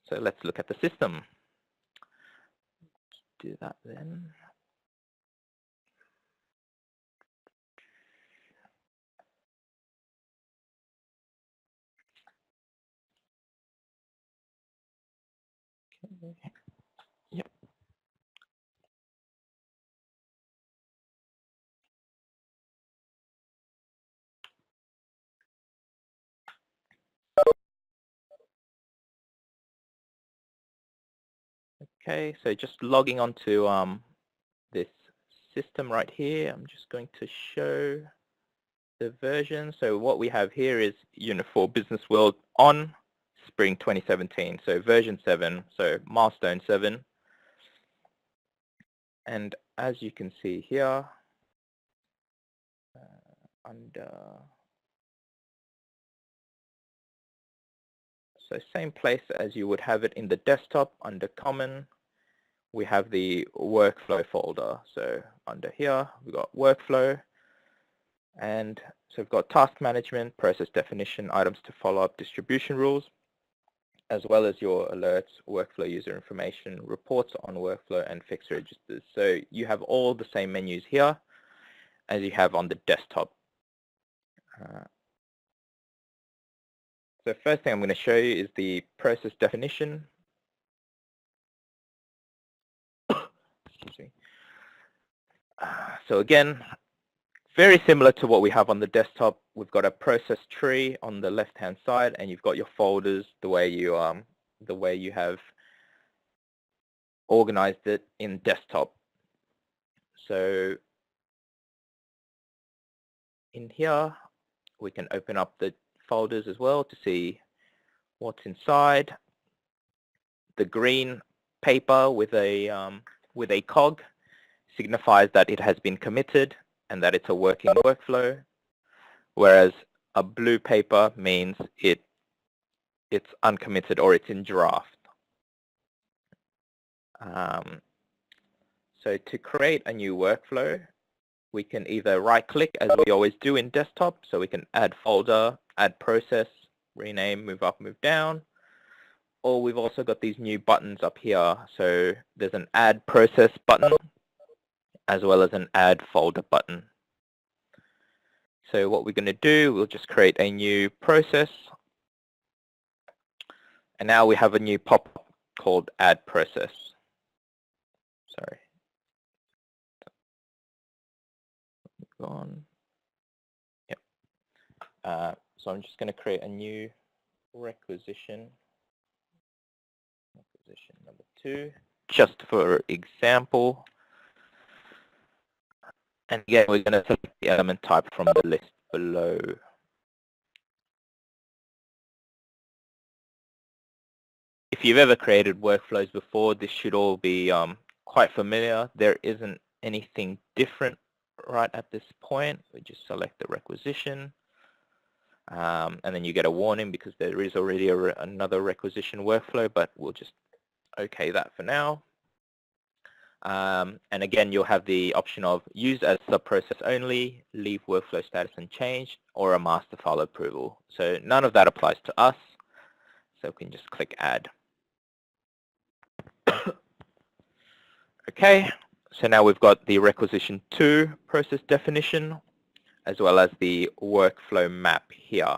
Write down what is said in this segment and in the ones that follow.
So let's look at the system. Do that then. Okay. Yep. Okay, so just logging onto this system right here. I'm just going to show the version. So what we have here is Unit4 Business World on Spring 2017. So version 7, so milestone 7. And as you can see here, under, so same place as you would have it in the desktop, under Common, we have the workflow folder. So under here, we've got workflow, and so we've got task management, process definition, items to follow up, distribution rules, as well as your alerts, workflow user information, reports on workflow, and fixed registers. So you have all the same menus here as you have on the desktop. So first thing I'm going to show you is the process definition. Excuse me. So again, very similar to what we have on the desktop. We've got a process tree on the left-hand side, and you've got your folders the way you have organized it in desktop. So in here, we can open up the folders as well to see what's inside. The green paper with a cog signifies that it has been committed and that it's a working workflow, whereas a blue paper means it's uncommitted or it's in draft. So to create a new workflow, we can either right-click, as we always do in desktop, so we can add folder, add process, rename, move up, move down, or we've also got these new buttons up here. So there's an add process button as well as an add folder button. So what we're going to do, we'll just create a new process, and now we have a new pop-up called add process. Sorry. Gone. Yep. So I'm just going to create a new requisition number 2, just for example. And again, we're going to select the element type from the list below. If you've ever created workflows before, this should all be quite familiar. There isn't anything different right at this point. We just select the requisition, and then you get a warning because there is already another requisition workflow, but we'll just okay that for now. And again, you'll have the option of use as sub-process only, leave workflow status unchanged, or a master file approval. So none of that applies to us, so we can just click add. Okay, so now we've got the requisition 2 process definition, as well as the workflow map here.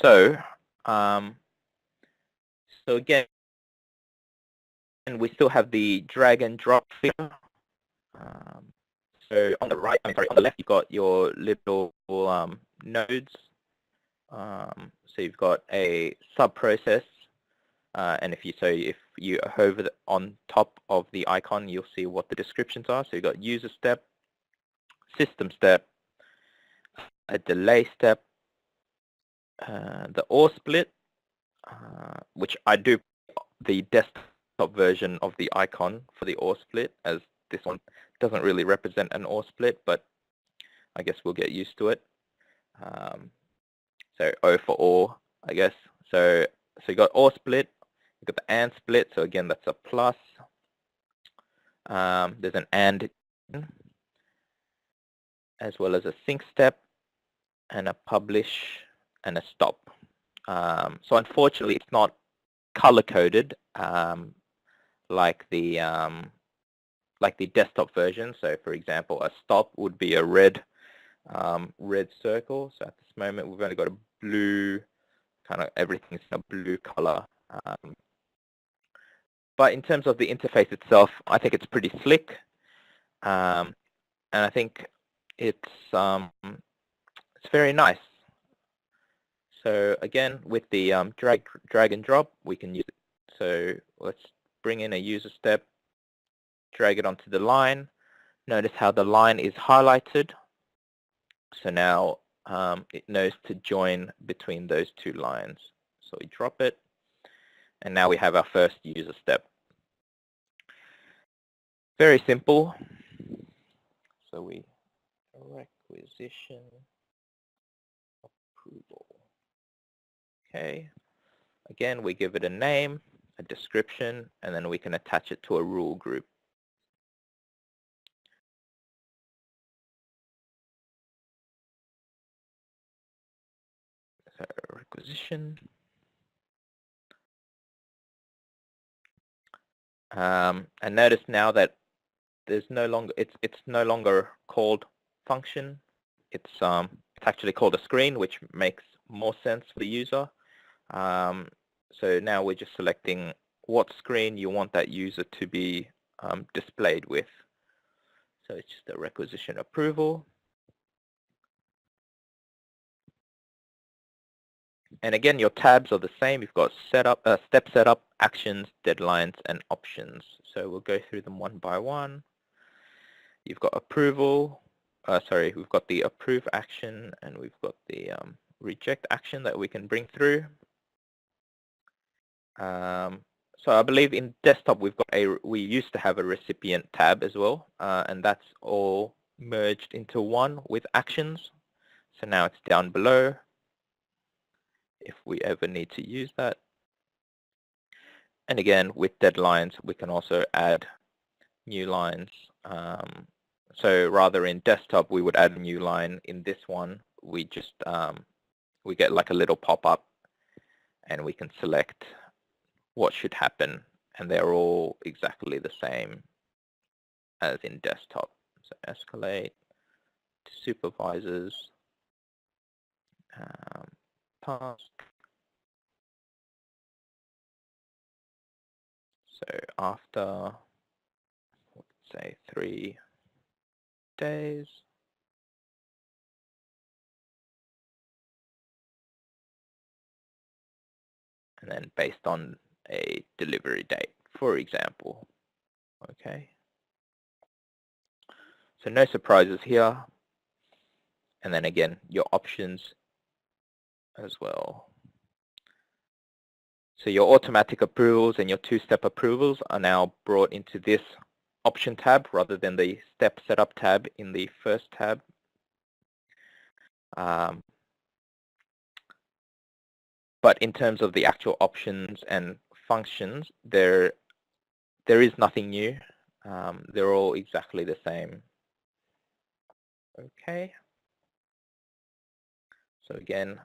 So again, we still have the drag and drop feature. So on the right, on the left, you've got your little nodes. So you've got a sub-process, and if you hover on top of the icon, you'll see what the descriptions are. So you've got user step, system step, a delay step, the OR split, which I do the desktop version of the icon for the OR split as this one doesn't really represent an OR split, but I guess we'll get used to it. So O for OR, I guess. So you got OR split, you got the AND split, so again that's a plus. There's an AND as well as a sync step and a publish and a stop. So unfortunately it's not color coded like the desktop version. So for example, a stop would be a red circle. So at this moment we've only got a blue, kind of everything's in a blue color. But in terms of the interface itself, I think it's pretty slick, and I think it's very nice. So again, with the drag and drop, we can use it. So let's bring in a user step, drag it onto the line. Notice how the line is highlighted. So now it knows to join between those two lines. So we drop it, and now we have our first user step. Very simple. So we requisition approval. Okay. Again, we give it a name, a description, and then we can attach it to a rule group. So requisition. And notice now that there's no longer it's no longer called function. It's actually called a screen, which makes more sense for the user. So now we're just selecting what screen you want that user to be displayed with. So it's just a requisition approval. And again, your tabs are the same. You've got setup, step setup, actions, deadlines, and options. So we'll go through them one by one. You've got approval. We've got the approve action, and we've got the reject action that we can bring through. So I believe in desktop we used to have a recipient tab as well, and that's all merged into one with actions. So now it's down below if we ever need to use that. And again, with deadlines, we can also add new lines. So rather in desktop, we would add a new line. In this one, we just we get like a little pop-up, and we can select what should happen, and they're all exactly the same as in desktop. So escalate to supervisors, task. So after, let's say 3 days, and then based on a delivery date, for example. Okay. So no surprises here. And then again, your options as well. So your automatic approvals and your two-step approvals are now brought into this option tab rather than the step setup tab in the first tab. But in terms of the actual options and functions, there is nothing new. They're all exactly the same. Okay. So again,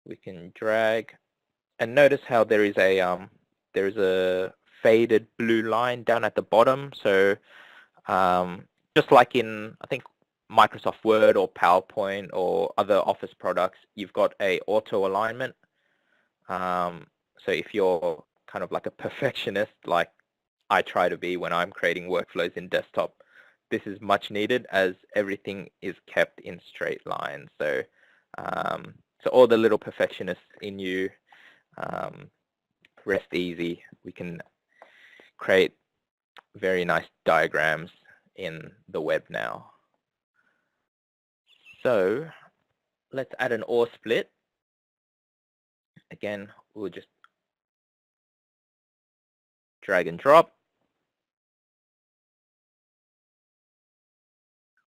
we can drag, and notice how there is a faded blue line down at the bottom. So just like in, I think, Microsoft Word or PowerPoint or other Office products, you've got a auto alignment. So if you're kind of like a perfectionist, like I try to be when I'm creating workflows in desktop, this is much needed as everything is kept in straight lines. So so all the little perfectionists in you, rest easy. We can create very nice diagrams in the web now. So let's add an OR split. Again, we'll just drag and drop.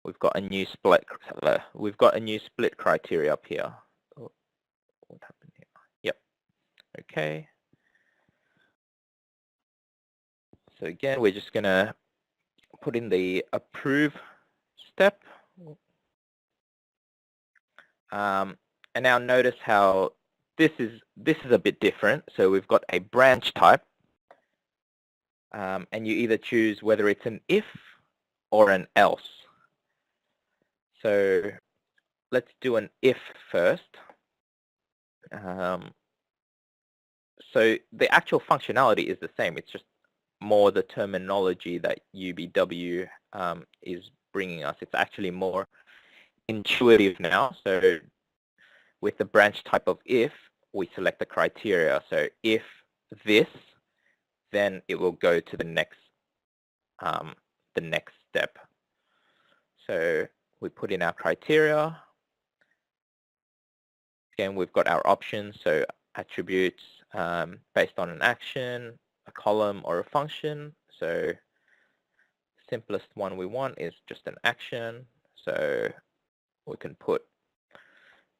we've got a new split. We've got a new split criteria up here. Oh, what happened here? Yep. Okay. So again, we're just going to put in the approve step. And now notice how this is a bit different. So we've got a branch type, and you either choose whether it's an if or an else. So let's do an if first. So the actual functionality is the same. It's just more the terminology that UBW is bringing us. It's actually more intuitive now. So with the branch type of if, we select the criteria. So if this, then it will go to the next step. So we put in our criteria. Again, we've got our options. So attributes based on an action, a column, or a function. So simplest one we want is just an action. So we can put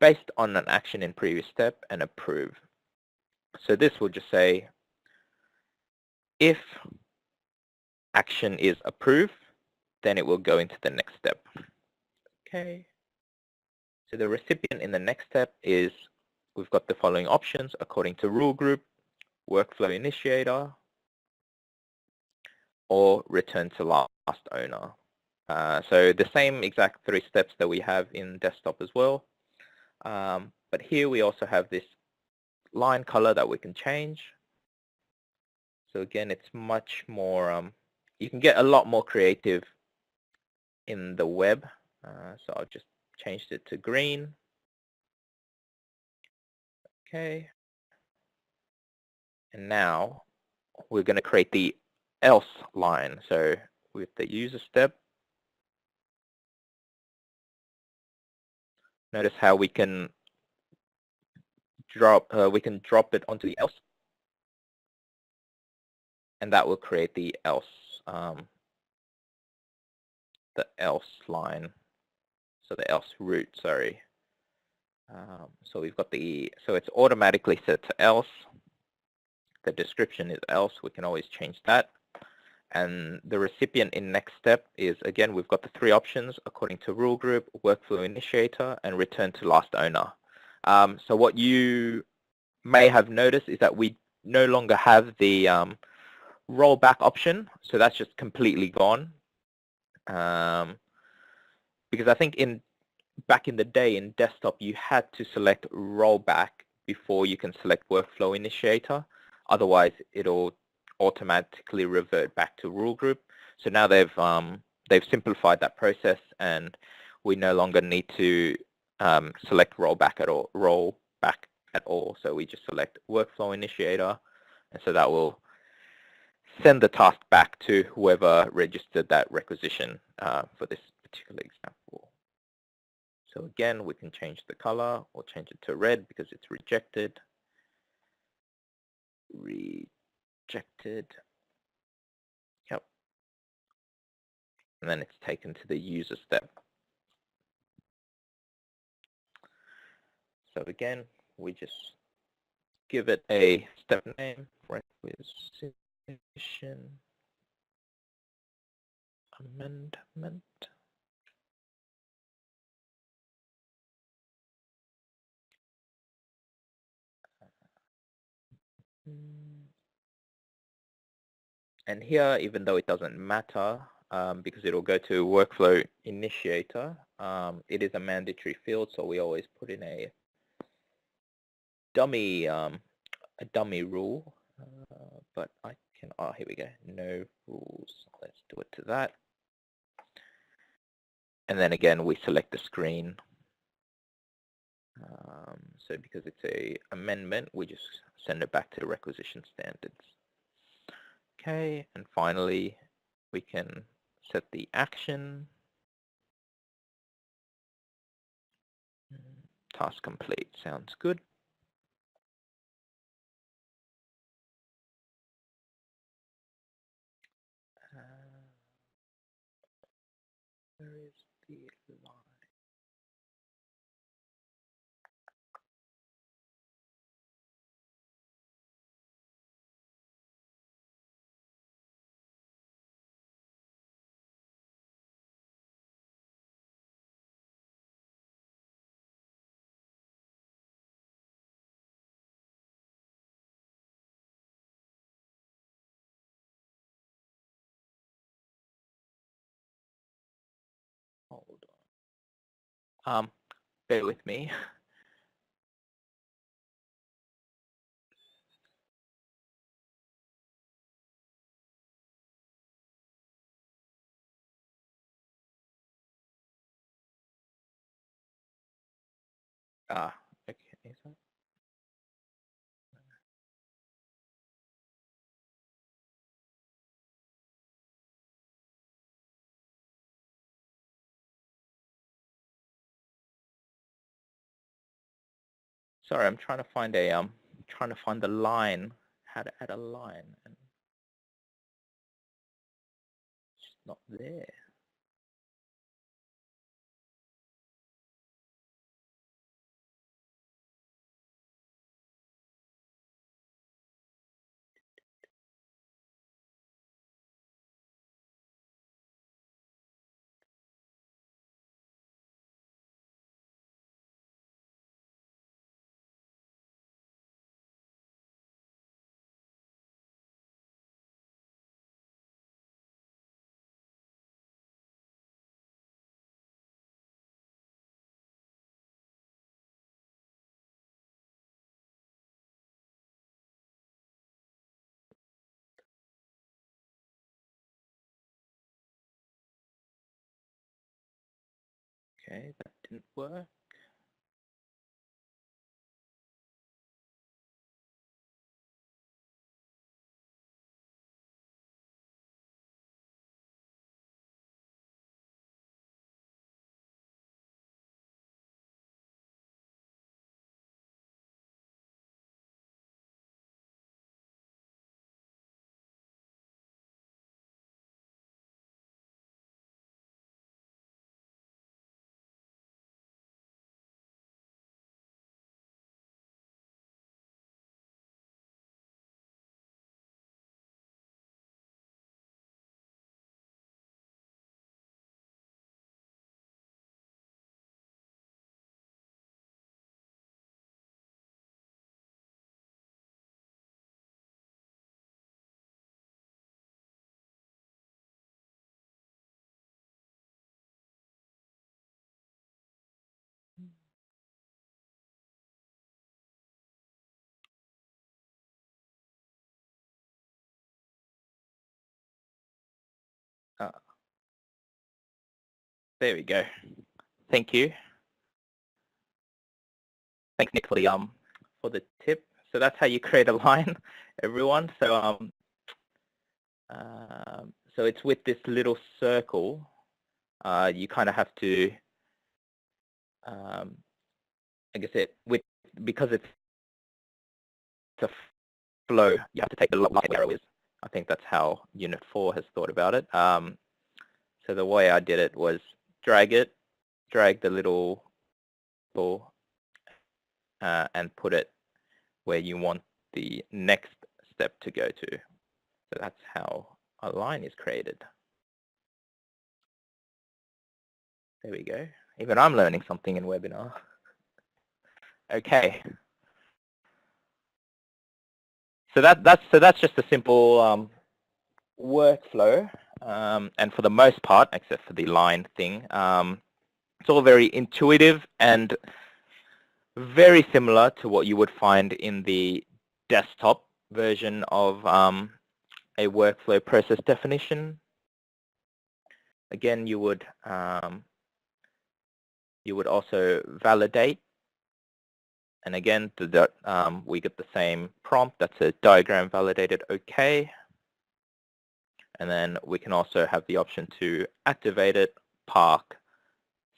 based on an action in previous step and approve. So this will just say if action is approved, then it will go into the next step. Okay. So the recipient in the next step is, we've got the following options according to rule group, workflow initiator, or return to last owner. So the same exact 3 steps that we have in desktop as well. But here we also have this line color that we can change. So again, it's much more, you can get a lot more creative in the web. So I'll just change it to green. Okay. And now we're going to create the else line. So with the user step, notice how we can drop it onto the else, and that will create the else line. So the else route, sorry. So we've got so it's automatically set to else. The description is else. We can always change that. And the recipient in next step is, again, we've got the 3 options according to rule group, workflow initiator, and return to last owner. So what you may have noticed is that we no longer have the rollback option. So that's just completely gone. Because I think back in the day in desktop, you had to select rollback before you can select workflow initiator. Otherwise, it'll automatically revert back to rule group. So now they've simplified that process, and we no longer need to select rollback at all. So we just select workflow initiator, and so that will send the task back to whoever registered that requisition for this particular example. So again, we can change the color or change it to red because it's rejected. Yep. And then it's taken to the user step. So again, we just give it a step name, requisition amendment. And here, even though it doesn't matter, because it'll go to workflow initiator, it is a mandatory field, so we always put in a dummy rule. But I can, here we go, no rules. Let's do it to that. And then again, we select the screen. So because it's a amendment, we just send it back to the requisition standards. Okay, and finally, we can set the action. Task complete, sounds good. Where is the line? Hold on. Bear with me. Okay. Is that? Sorry, I'm trying to find the line, how to add a line, and it's just not there. Okay, that didn't work. Uh, there we go. Thank you. Thanks, Nick, for the tip. So that's how you create a line, everyone. So it's with this little circle. You kind of have to, like I said, because it's a flow, you have to take the line where the arrow is. I think that's how Unit 4 has thought about it. So the way I did it was drag the little ball, and put it where you want the next step to go to. So that's how a line is created. There we go. Even I'm learning something in webinar. Okay. So that's just a simple workflow, and for the most part, except for the line thing, it's all very intuitive and very similar to what you would find in the desktop version of a workflow process definition. Again, you would also validate, and again, we get the same prompt. That's a diagram validated OK. And then we can also have the option to activate it, park,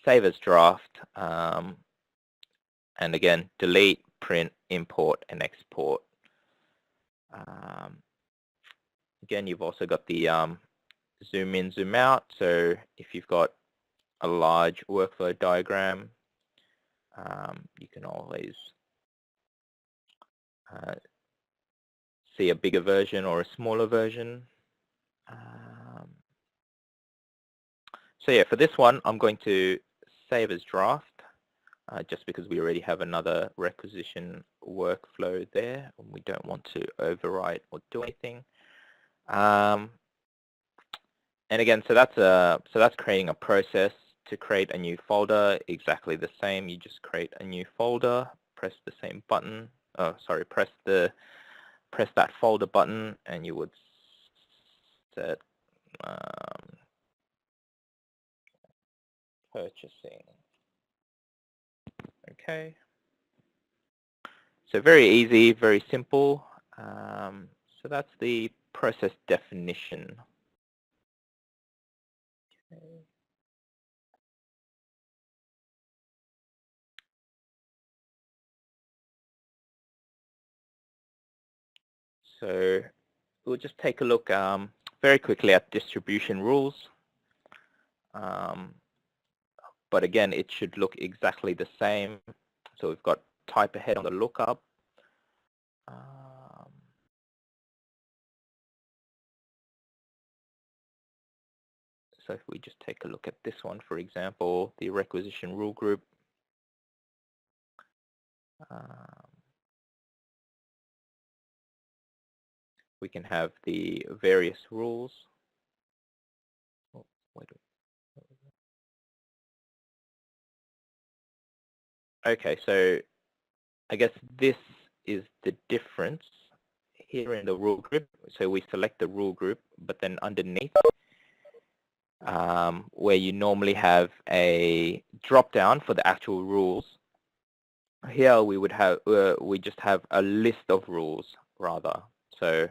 save as draft, and again, delete, print, import, and export. Again, you've also got the zoom in, zoom out. So if you've got a large workflow diagram, you can always see a bigger version or a smaller version. So yeah, for this one, I'm going to save as draft, just because we already have another requisition workflow there, and we don't want to overwrite or do anything. And again, so that's creating a process. To create a new folder, exactly the same. You just create a new folder, press the same button. Oh, sorry, press that folder button, and you would set purchasing. Okay. So very easy, very simple. So that's the process definition. Okay. So we'll just take a look very quickly at distribution rules. But again, it should look exactly the same. So we've got type ahead on the lookup. So if we just take a look at this one, for example, the requisition rule group. We can have the various rules. Oh, wait. Okay, so I guess this is the difference here in the rule group. So we select the rule group, but then underneath, where you normally have a drop down for the actual rules, here we would have we just have a list of rules rather. So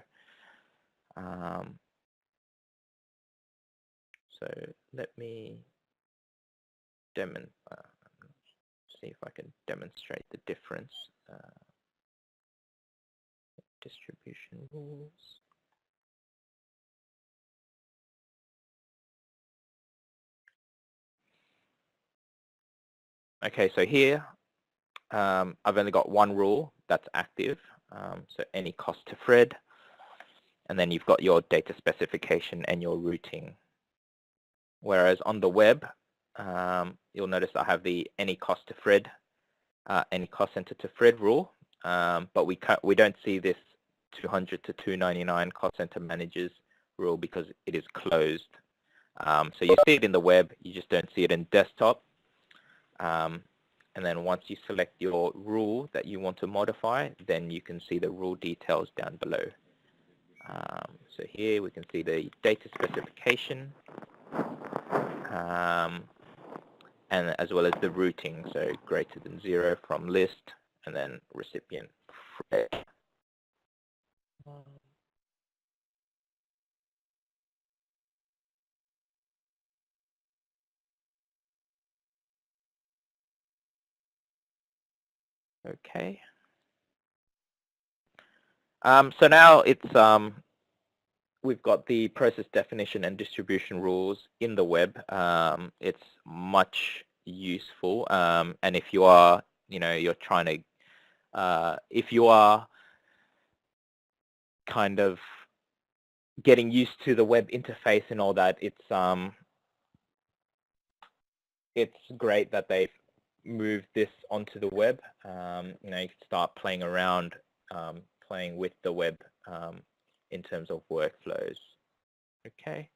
let me see if I can demonstrate the difference. Distribution rules. Okay, so here I've only got one rule that's active, so any cost to Fred, and then you've got your data specification and your routing. Whereas on the web, you'll notice I have the any cost to Fred, any cost center to Fred rule, but we don't see this 200 to 299 cost center managers rule because it is closed. So you see it in the web, you just don't see it in desktop. And then once you select your rule that you want to modify, then you can see the rule details down below. So here we can see the data specification, and as well as the routing, so greater than 0 from list, and then recipient Fred. Okay. So now it's we've got the process definition and distribution rules in the web. It's much useful, and if you are, you're trying to, if you are kind of getting used to the web interface and all that, it's great that they've moved this onto the web. You can start playing around, playing with the web in terms of workflows. Okay.